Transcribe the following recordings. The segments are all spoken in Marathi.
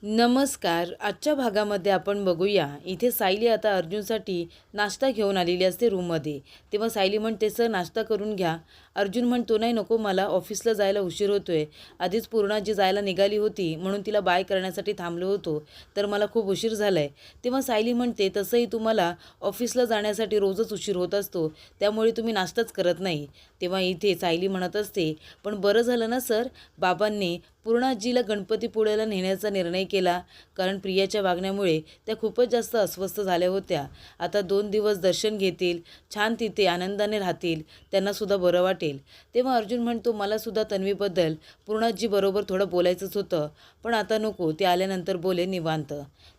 नमस्कार. आजच्या भागामध्ये आपण बघूया. इथे सायली आता अर्जुनसाठी नाश्ता घेऊन आलेली असते रूममध्ये. तेव्हा सायली म्हणते, सर नाश्ता करून घ्या. अर्जुन म्हणतो, नाही नको, मला ऑफिसला जायला उशीर होतोय. आधीच पूर्णाजी जायला निघाली होती म्हणून तिला बाय करण्यासाठी थांबलो होतो, तर मला खूप उशीर झालाय. तेव्हा सायली म्हणते, तसंही तुम्हाला ऑफिसला जाण्यासाठी रोजच उशीर होत असतो, त्यामुळे तुम्ही नाश्ताच करत नाही. तेव्हा इथे सायली म्हणत असते, पण बरं झालं ना सर, बाबांनी पूर्णाजीला गणपतीपुळ्याला नेण्याचा निर्णय केला, कारण प्रियाच्या वागण्यामुळे त्या खूपच जास्त अस्वस्थ झाल्या होत्या. आता 2 दिवस दर्शन घेतील, छान तिथे आनंदाने राहतील, त्यांनासुद्धा बरं वाटेल. तेव्हा अर्जुन म्हणतो, मलासुद्धा तन्वीबद्दल पूर्णाजीबरोबर थोडं बोलायचंच होतं, पण आता नको, ते आल्यानंतर बोले निवांत.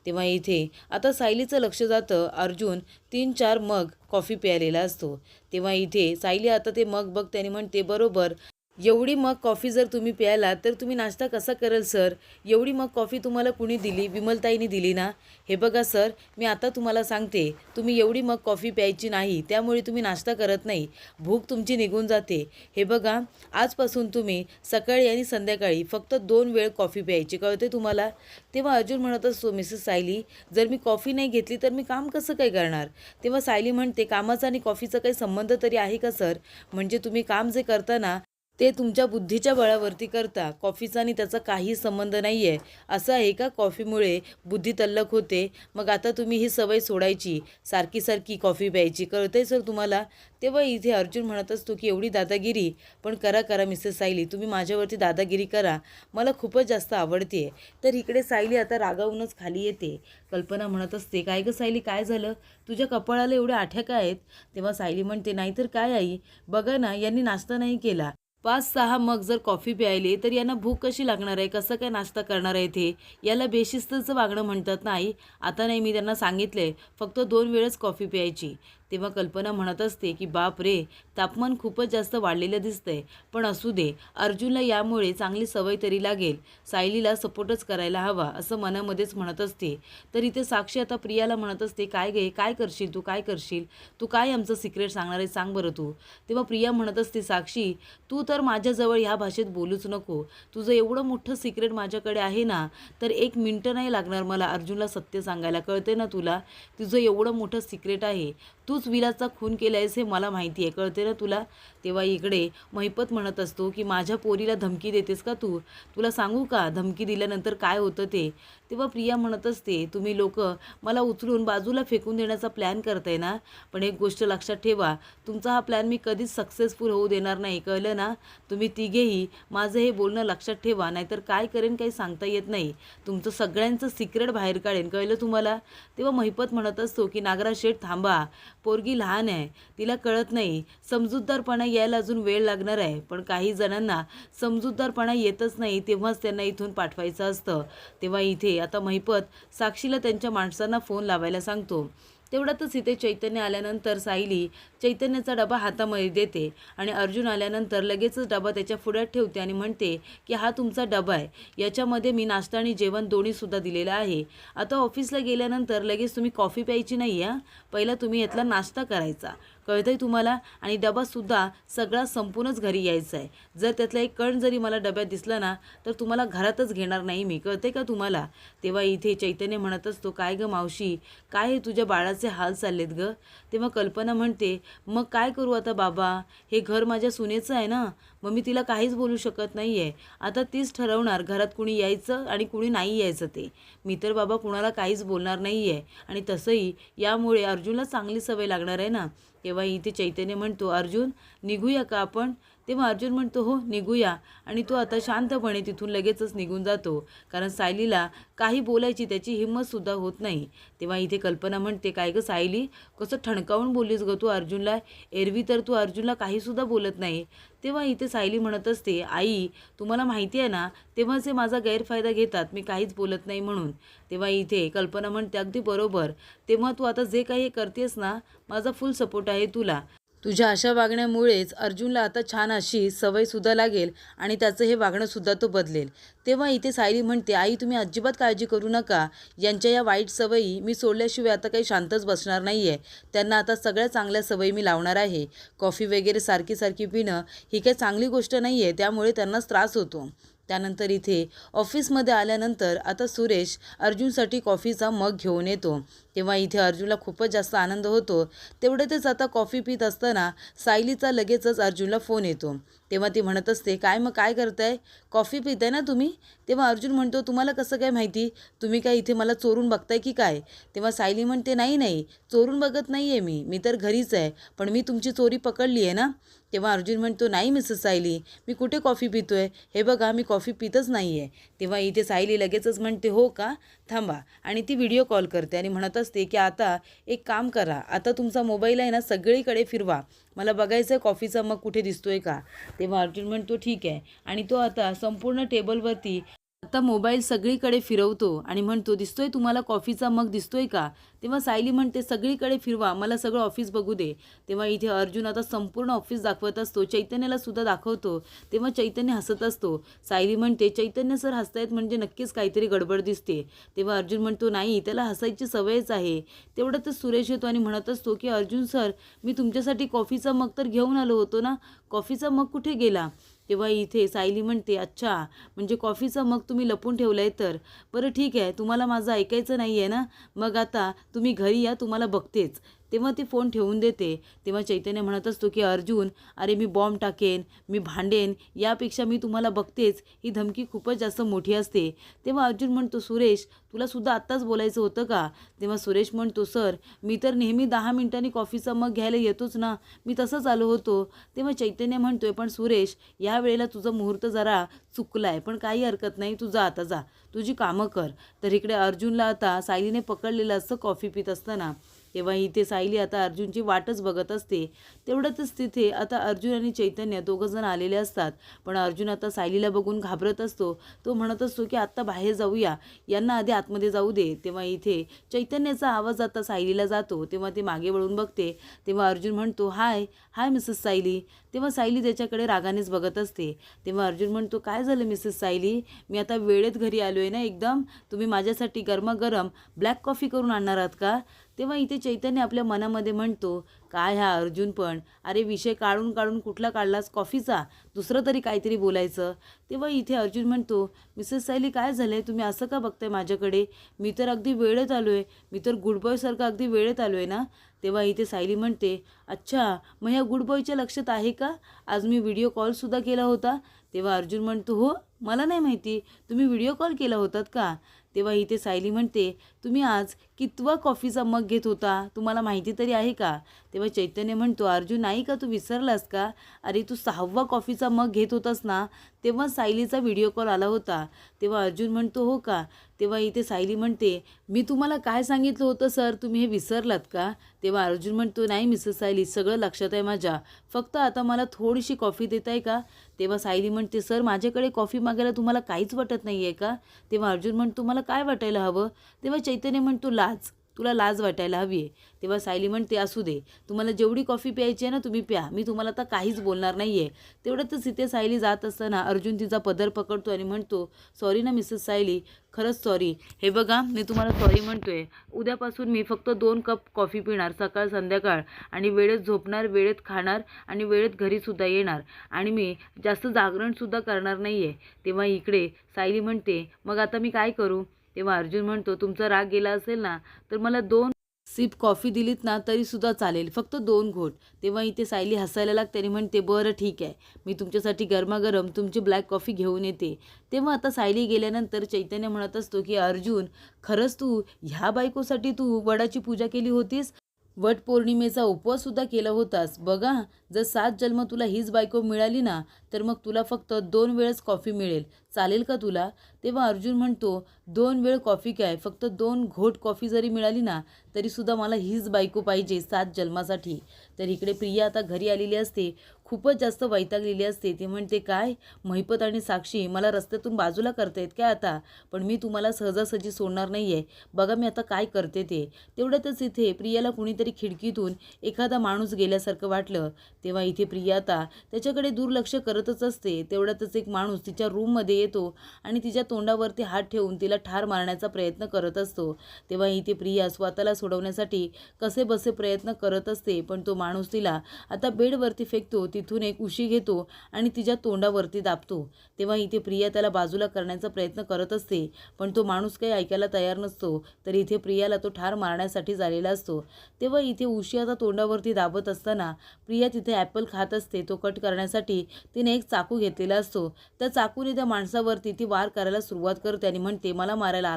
तेव्हा इथे आता सायलीचं लक्ष जातं. अर्जुन 3-4 मग कॉफी प्यायलेला असतो. तेव्हा इथे सायली आता ते मग बघते आणि म्हणते, बरोबर एवढी मग कॉफी जर तुम्ही प्यायला तर तुम्ही नाश्ता कसा कराल सर? एवढी मग कॉफी तुम्हाला कुणी दिली? विमलताईंनी दिली ना? हे बघा सर, मी आता तुम्हाला सांगते, तुम्ही एवढी मग कॉफी प्यायची नाही, त्यामुळे तुम्ही नाश्ता करत नाही, भूक तुमची निघून जाते. हे बघा, आजपासून तुम्ही सकाळी आणि संध्याकाळी फक्त 2 वेळ कॉफी प्यायची, कळते तुम्हाला? तेव्हा अर्जुन म्हणत असतो, मिसेस सायली, जर मी कॉफी नाही घेतली तर मी काम कसं काय करणार? तेव्हा सायली म्हणते, कामाचा आणि कॉफीचा काही संबंध तरी आहे का सर? म्हणजे तुम्ही काम जे करता ना, ते तुमच्या बुद्धीच्या बळावरती करता, कॉफीचा आणि त्याचा काही संबंध नाही आहे. असं आहे का, कॉफीमुळे बुद्धी तल्लख होते? मग आता तुम्ही ही सवय सोडायची, सारखी सारखी कॉफी प्यायची, कळतंय सर तुम्हाला? तेव्हा इथे अर्जुन म्हणत असतो की एवढी दादागिरी पण करा मिसेस सायली, तुम्ही माझ्यावरती दादागिरी करा, मला खूपच जास्त आवडते. तर इकडे सायली आता रागावूनच खाली येते. कल्पना म्हणत असते, काय गं सायली, काय झालं? तुझ्या कपाळाला एवढ्या आठ्या काय आहेत? तेव्हा सायली म्हणते, नाहीतर काय आई, बघा ना, यांनी नाश्ता नाही केला, 5-6 मग जर कॉफी प्यायली तर यांना भूक कशी लागणार आहे? कसं काय नाश्ता करणार आहे ते? याला बेशिस्तचं वागणं म्हणतात ना आई. आता नाही, मी त्यांना सांगितलंय फक्त 2 वेळच कॉफी प्यायची. तेव्हा कल्पना म्हणत असते की बाप रे, तापमान खूपच जास्त वाढलेलं दिसतंय, पण असू दे, अर्जुनला यामुळे चांगली सवय तरी लागेल, सायलीला सपोर्टच करायला हवा, असं मनामध्येच म्हणत असते. तर इथे साक्षी आता प्रियाला म्हणत असते, काय गे, काय करशील तू, काय करशील तू, काय आमचं सिक्रेट सांगणार आहे, सांग बरं तू. तेव्हा प्रिया म्हणत असते, साक्षी तू तर माझ्याजवळ ह्या भाषेत बोलूच नको, तुझं एवढं मोठं सिक्रेट माझ्याकडे आहे ना, तर 1 मिनटं नाही लागणार मला अर्जुनला सत्य सांगायला, कळते ना तुला? तुझं एवढं मोठं सिक्रेट आहे, तूच विलासचा खून केला आहेस हे मला माहिती आहे, कळते ना तुला? तेव्हा इकडे महिपत म्हणत असतो की माझ्या पोरीला धमकी देतेस का तू? तुला सांगू का धमकी दिल्यानंतर काय होतं ते? तेव्हा प्रिया म्हणत असते, तुम्ही लोक मला उचलून बाजूला फेकून देण्याचा प्लॅन करताय ना, पण एक गोष्ट लक्षात ठेवा, तुमचा हा प्लॅन मी कधीच सक्सेसफुल होऊ देणार नाही, कळलं ना? तुम्ही तिघेही माझं हे बोलणं लक्षात ठेवा, नाहीतर काय करेन काही सांगता येत नाही, तुमचं सगळ्यांचं सिक्रेट बाहेर काढेन, कळलं तुम्हाला? तेव्हा महिपत म्हणत असतो की नागराज शेठ थांबा, पोरगी लहान आहे, तिला कळत नाही, समजूतदारपणा यायला अजून वेळ लागणार आहे, पण काही जणांना समजूतदारपणा येतच नाही, तेव्हाच त्यांना इथून पाठवायचं असतं. तेव्हा इथे आता महिपत साक्षीला त्यांच्या माणसांना फोन लावायला सांगतो. तेवढ्यातच इथे चैतन्य आल्यानंतर सायली चैतन्याचा डबा हातामध्ये देते आणि अर्जुन आल्यानंतर लगेचच डबा त्याच्या पुढ्यात ठेवते आणि म्हणते की हा तुमचा डबा आहे, याच्यामध्ये मी नाश्ता आणि जेवण दोन्हीसुद्धा दिलेलं आहे. आता ऑफिसला गेल्यानंतर लगेच तुम्ही कॉफी प्यायची नाही आहे, पहिला तुम्ही यातला नाश्ता करायचा, कळतंय तुम्हाला? आणि डबासुद्धा सगळा संपूनच घरी यायचा आहे. जर त्यातला एक कण जरी मला डब्यात दिसला ना, तर तुम्हाला घरातच घेणार नाही मी, कळते का तुम्हाला? तेव्हा इथे चैतन्य म्हणत असतो, काय गं मावशी, काय हे तुझ्या बाळाचे हाल चाललेत गं? तेव्हा कल्पना म्हणते, मग काय करू आता बाबा, हे घर माझ्या सुनेचं आहे ना, मग मी तिला काहीच बोलू शकत नाही आहे. आता तीच ठरवणार घरात कुणी यायचं आणि कुणी नाही यायचं ते. मी तर बाबा कुणाला काहीच बोलणार नाही आहे, आणि तसंही यामुळे अर्जुनला चांगली सवय लागणार आहे ना. तेव्हा इथे चैतन्य म्हणतो, अर्जुन निघूया का आपण? तेव्हा अर्जुन म्हणतो, हो निघूया, आणि तो आता शांतपणे तिथून लगेचच निघून जातो, कारण सायलीला काही बोलायची त्याची हिंमतसुद्धा होत नाही. तेव्हा इथे कल्पना म्हणते, काय गं सायली, कसं ठणकावून बोललीस गं तू अर्जुनला, एरवी तर तू अर्जुनला काहीसुद्धा बोलत नाही. तेव्हा इथे सायली म्हणत असते, आई तुम्हाला माहिती आहे ना, तेव्हाच हे माझा गैरफायदा घेतात, मी काहीच बोलत नाही म्हणून. तेव्हा इथे कल्पना म्हणते, अगदी बरोबर, तेव्हा तू आता जे काही करतेस ना, माझा फुल सपोर्ट आहे तुला. तुझ्या अशा वागण्यामुळेच अर्जुनला आता छान अशी सवयसुद्धा लागेल आणि त्याचं हे वागणंसुद्धा तो बदलेल. तेव्हा इथे सायली म्हणते, आई तुम्ही अजिबात काळजी करू नका, यांच्या या वाईट सवयी मी सोडल्याशिवाय आता काही शांतच बसणार नाही आहे, त्यांना आता सगळ्या चांगल्या सवयी मी लावणार आहे. कॉफी वगैरे सारखी सारखी पिणं ही काही चांगली गोष्ट नाही आहे, त्यामुळे त्यांनाच त्रास होतो. त्यानंतर इथे ऑफिसमध्ये आल्यानंतर आता सुरेश अर्जुनसाठी कॉफीचा मग घेऊन येतो. तेव्हा इथे अर्जुनला खूपच जास्त आनंद होतो. तेवढ्यातच आता कॉफी पीत असताना सायलीचा लगेचच अर्जुनला फोन येतो. तेव्हा ती म्हणत असते, काय मग काय करताय? कॉफी पिताय ना तुम्ही? तेव्हा अर्जुन म्हणतो, तुम्हाला कसं काय माहिती? तुम्ही काय इथे मला चोरून बघताय की काय? तेव्हा सायली म्हणते, नाही चोरून बघत नाही आहे मी तर घरीच आहे, पण मी तुमची चोरी पकडली आहे ना. तेव्हा अर्जुन म्हणतो, नाही मिसेस सायली, मी कुठे कॉफी पितोय? हे बघा मी कॉफी पितच नाही आहे. तेव्हा इथे सायली लगेचच म्हणते, हो का, थांबा, आणि ती व्हिडिओ कॉल करते आणि म्हणत असते की आता एक काम करा, आता तुमचा मोबाईल आहे ना सगळीकडे फिरवा, मला बघायचं आहे कॉफीचा मग कुठे दिसतोय का. तेव्हा अर्जुन म्हणतो ठीक आहे, आणि तो आता संपूर्ण टेबलवरती आता मोबाईल सगळीकडे फिरवतो आणि म्हणतो, दिसतोय तुम्हाला कॉफीचा मग दिसतोय का? तेव्हा सायली म्हणते, सगळीकडे फिरवा, मला सगळं ऑफिस बघू दे. तेव्हा इथे अर्जुन आता संपूर्ण ऑफिस दाखवत असतो, चैतन्याला सुद्धा दाखवतो. तेव्हा चैतन्य हसत असतो. सायली म्हणते, चैतन्य सर हसतायत म्हणजे नक्कीच काहीतरी गडबड दिसते. तेव्हा अर्जुन म्हणतो, नाही त्याला हसायची सवयच आहे. तेवढ्यातच सुरेश येतो आणि म्हणत असतो की अर्जुन सर, मी तुमच्यासाठी कॉफीचा मग तर घेऊन आलो होतो ना, कॉफीचा मग कुठे गेला? तेव्हा इथे सायली म्हणते, अच्छा म्हणजे कॉफीचा मग तुम्ही लपून ठेवला आहे, तर बरं ठीक आहे, तुम्हाला माझं ऐकायचं नाही आहे ना, मग आता तुम्ही घरी या, तुम्हाला बघतेच. तेव्हा ती फोन ठेवून देते. तेव्हा चैतन्य म्हणत असतो की अर्जुन, अरे मी बॉम्ब टाकेन, मी भांडेन, यापेक्षा मी तुम्हाला बघतेच, ही धमकी खूपच जास्त मोठी असते. तेव्हा अर्जुन म्हणतो, सुरेश तुला सुद्धा आत्ताच बोलायचं होतं का? तेव्हा सुरेश म्हणतो, सर मी तर नेहमी 10 मिनिटांनी कॉफीचा मग घ्यायला येतोच ना, मी तसंच आलो होतो. तेव्हा चैतन्य म्हणतोय, पण सुरेश या वेळेला तुझा मुहूर्त जरा चुकला आहे, पण काही हरकत नाही, तू जा आता, जा तुझी कामं कर. तर इकडे अर्जुनला आता सायलीने पकडलेलं असतं कॉफी पित असताना. तेव्हा इथे सायली आता अर्जुनची वाटच बघत असते. तेवढ्यातच तिथे आता अर्जुन आणि चैतन्य दोघंजण आलेले असतात. पण अर्जुन आता सायलीला बघून घाबरत असतो. तो म्हणत असतो की आत्ता बाहेर जाऊया, यांना आधी आतमध्ये जाऊ दे. तेव्हा इथे चैतन्याचा आवाज आता सायलीला जातो. तेव्हा ती मागे वळून बघते. तेव्हा अर्जुन म्हणतो, हाय मिसेस सायली. तेव्हा सायली त्याच्याकडे रागानेच बघत असते. तेव्हा अर्जुन म्हणतो, काय झालं मिसेस सायली, मी आता वेळेत घरी आलो आहे ना एकदम, तुम्ही माझ्यासाठी गरमागरम ब्लॅक कॉफी करून आणणार आहात का? तेव्हा इथे चैतन्य आपल्या मनामध्ये म्हणतो, काय हा अर्जुन पण, अरे विषय काढून काढून कुठला काढलास कॉफीचा, दुसरं तरी काहीतरी बोलायचं. तेव्हा इथे अर्जुन म्हणतो, मिसेस सायली काय झालं आहे, तुम्ही असं का बघताय माझ्याकडे, मी तर अगदी वेळेत आलो आहे, मी तर गुड बॉयसारखं अगदी वेळेत आलो आहे ना. तेव्हा इथे सायली म्हणते, अच्छा मग ह्या गुड बॉयच्या लक्षात आहे का, आज मी व्हिडिओ कॉलसुद्धा केला होता. तेव्हा अर्जुन म्हणतो, हो मला नाही माहिती, तुम्ही व्हिडिओ कॉल केला होतात का? तेव्हा इथे सायली म्हणते, तुम्ही आज कितवा कॉफीचा मग घेत होता, तुम्हाला माहिती तरी आहे का? तेव्हा चैतन्य म्हणतो, अर्जुन नाही का, तू विसरलास का? अरे तू 6वा कॉफीचा मग घेत होतास ना, तेव्हा सायलीचा व्हिडिओ कॉल आला होता. तेव्हा अर्जुन म्हणतो, हो का? तेव्हा इथे सायली म्हणते, मी तुम्हाला काय सांगितलं होतं सर, तुम्ही हे विसरलात का? तेव्हा अर्जुन म्हणतो, नाही मिसेस सायली, सगळं लक्षात आहे माझ्या, फक्त आता मला थोडीशी कॉफी देताय का? तेव्हा सायली म्हणते, सर माझ्याकडे कॉफी मागायला तुम्हाला काहीच वाटत नाही आहे का? तेव्हा अर्जुन म्हणतो, मला काय वाटायला हवं? तेव्हा चैतन्य म्हणतो, लाज, तुला लाज वाटायला हवी आहे. तेव्हा सायली म्हणते, असू दे, तुम्हाला जेवढी कॉफी प्यायची आहे ना तुम्ही प्या, मी तुम्हाला आता काहीच बोलणार नाही आहे. तेवढ्यातच इथे सायली जात असताना अर्जुन तिचा पदर पकडतो आणि म्हणतो, सॉरी ना मिसेस सायली, खरंच सॉरी. हे बघा मी तुम्हाला सॉरी म्हणतोय, उद्यापासून मी फक्त 2 कप कॉफी पिणार सकाळ संध्याकाळ, आणि वेळेत झोपणार, वेळेत खाणार आणि वेळेत घरीसुद्धा येणार, आणि मी जास्त जागरणसुद्धा करणार नाही आहे. तेव्हा इकडे सायली म्हणते, मग आता मी काय करू? तेव्हा अर्जुन म्हणतो, तुमचा राग गेला असेल ना तर मला 2 सिप कॉफी दिलीत ना तरीसुद्धा चालेल, फक्त 2 घोट. तेव्हा इथे सायली हसायला लागते आणि म्हणते, बरं ठीक आहे, मी तुमच्यासाठी गरमागरम तुमची ब्लॅक कॉफी घेऊन येते. तेव्हा आता सायली गेल्यानंतर चैतन्य म्हणत असतो की अर्जुन, खरंच तू ह्या बायकोसाठी तू वडाची पूजा केली होतीस, वट पौर्णिमेचा उपवाससुद्धा केला होतास. बघा, जर 7 जन्म तुला हीच बायको मिळाली ना तर मग तुला फक्त 2 वेळच कॉफी मिळेल, चालेल का तुला? तेव्हा अर्जुन म्हणतो, 2 वेळ कॉफी काय, फक्त 2 घोट कॉफी जरी मिळाली ना तरीसुद्धा मला हीच बायको पाहिजे 7 जन्मासाठी. तर इकडे प्रिया आता घरी आलेली असते, खूपच जास्त वैतागलेली असते. ती म्हणते, काय महिपत आणि साक्षी मला रस्त्यातून बाजूला करतायत काय आता, पण मी तुम्हाला सहजासहजी सोडणार नाही आहे, बघा मी आता काय करते ते. तेवढ्यातच इथे प्रियाला कुणीतरी खिडकीतून एखादा माणूस गेल्यासारखं वाटलं. तेव्हा इथे प्रिया आता त्याच्याकडे दुर्लक्ष करतच असते. तेवढ्यातच एक माणूस तिच्या रूममध्ये येतो आणि तिच्या तोंडावरती हात ठेवून तिला ठार मारण्याचा प्रयत्न करत असतो. तेव्हा इथे प्रिया स्वतःला सोडवण्यासाठी कसेबसे प्रयत्न करत असते, पण तो माणूस तिला आता बेडवरती फेकतो. तिथून एक उशी घेतो आणि तिच्या तोंडावरती दाबतो. तेव्हा इथे प्रिया त्याला बाजूला करण्याचा प्रयत्न करत असते, पण तो माणूस काही ऐकायला तयार नसतो. तर इथे प्रियाला तो ठार मारण्यासाठी झालेला असतो. तेव्हा इथे उशी आता तोंडावरती दाबत असताना प्रिया तिथे ॲपल खात असते. तो कट करण्यासाठी तिने एक चाकू घेतलेला असतो. त्या चाकूने त्या माणसावरती ती वार करायला सुरुवात करते आणि म्हणते, मला मारायला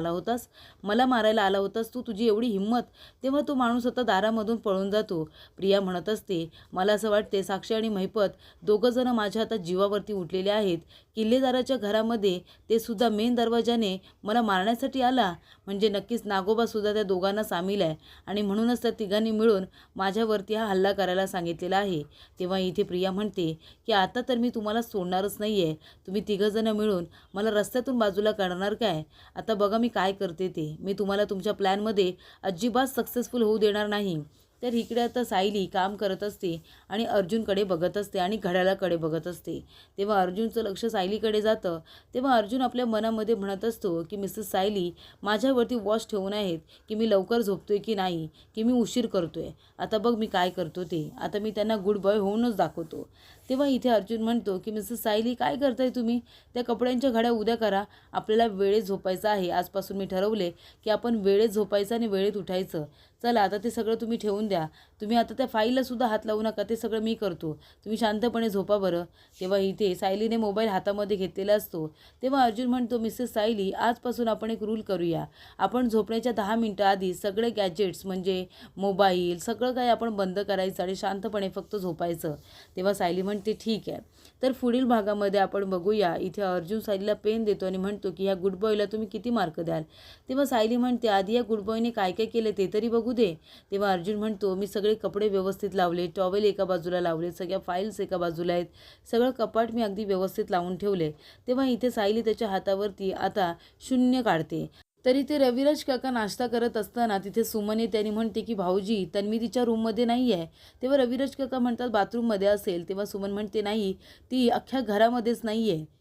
आला होतास तू, तुझी एवढी हिंमत. तेव्हा तो माणूस आता दारामधून पळून जातो. प्रिया म्हणत असते, मला असं वाटते साक्षी आणि महिपत दोघंजण माझ्या आता जीवावरती उठलेले आहेत. किल्लेदाराच्या घरामध्ये ते सुद्धा मेन दरवाजाने मला मारण्यासाठी आला, म्हणजे नक्कीच नागोबा सुद्धा त्या दोघांना सामील आहे आणि म्हणूनच त्या तिघांनी मिळून माझ्यावरती हा हल्ला करायला सांगितलेला आहे. तेव्हा इथे प्रिया म्हणते की आता तर मी तुम्हाला सोडणारच नाही आहे. तुम्ही तिघंजणं मिळून मला रस्त्यातून बाजूला काढणार काय? आता बघा मी काय करते ते. मी तुम्हाला तुमच्या प्लॅनमध्ये अजिबात सक्सेसफुल होऊ देणार नाही. तर इकडे आता सायली काम करत असते आणि अर्जुनकडे बघत असते आणि घड्याळाकडे बघत असते. तेव्हा अर्जुनचं लक्ष सायलीकडे जातं. तेव्हा अर्जुन आपल्या मनामध्ये म्हणत असतो की मिसेस सायली माझ्यावरती वॉच ठेवून आहेत की मी लवकर झोपतोय की नाही, की मी उशीर करतोय. आता बघ मी काय करतो ते. आता मी त्यांना गुड बॉय होऊनच दाखवतो. तेव्हा इथे अर्जुन म्हणतो की मिसेस सायली काय करताय तुम्ही? त्या कपड्यांच्या घड्या उद्या करा. आपल्याला वेळेत झोपायचं आहे. आजपासून मी ठरवले की आपण वेळेत झोपायचं आणि वेळेत उठायचं. चला आता ते सगळं तुम्ही ठेवून द्या. तुम्ही आता त्या फाईलला सुद्धा हात लावू नका. ते सगळं मी करतो. तुम्ही शांतपणे झोपा बरं. तेव्हा इथे सायलीने मोबाईल हातामध्ये घेतलेला असतो. तेव्हा अर्जुन म्हणतो, मिसेस सायली आजपासून आपण एक रूल करूया. आपण झोपण्याच्या 10 मिनिटं आधी सगळे गॅजेट्स म्हणजे मोबाईल सगळं काही आपण बंद करायचं आणि शांतपणे फक्त झोपायचं. तेव्हा सायली म्हणते ठीक आहे. तर पुढील भागामध्ये आपण बघूया. इथे अर्जुन सायलीला पेन देतो आणि म्हणतो की ह्या गुड बॉयला तुम्ही किती मार्क द्याल? तेव्हा सायली म्हणते आधी या गुड बॉयने काय काय केलं ते तरी बघू दे. तेव्हा अर्जुन म्हणतो मी सगळे कपडे व्यवस्थित लावले, टॉवेल एका बाजूला लावले, सगळ्या फाईल्स एका बाजूला आहेत, सगळं कपाट मी अगदी व्यवस्थित लावून ठेवले. तेव्हा इथे सायली त्याच्या हातावरती आता 0 काढते. तरी ते रविराज काका नाश्ता करत असताना तिथे सुमन येते आणि म्हणते की भाऊजी तन्वी तिच्या रूममध्ये नाही आहे. तेव्हा रविराज काका म्हणतात बाथरूममध्ये असेल. तेव्हा सुमन म्हणते नाही, ती अख्ख्या घरामध्येच नाही आहे.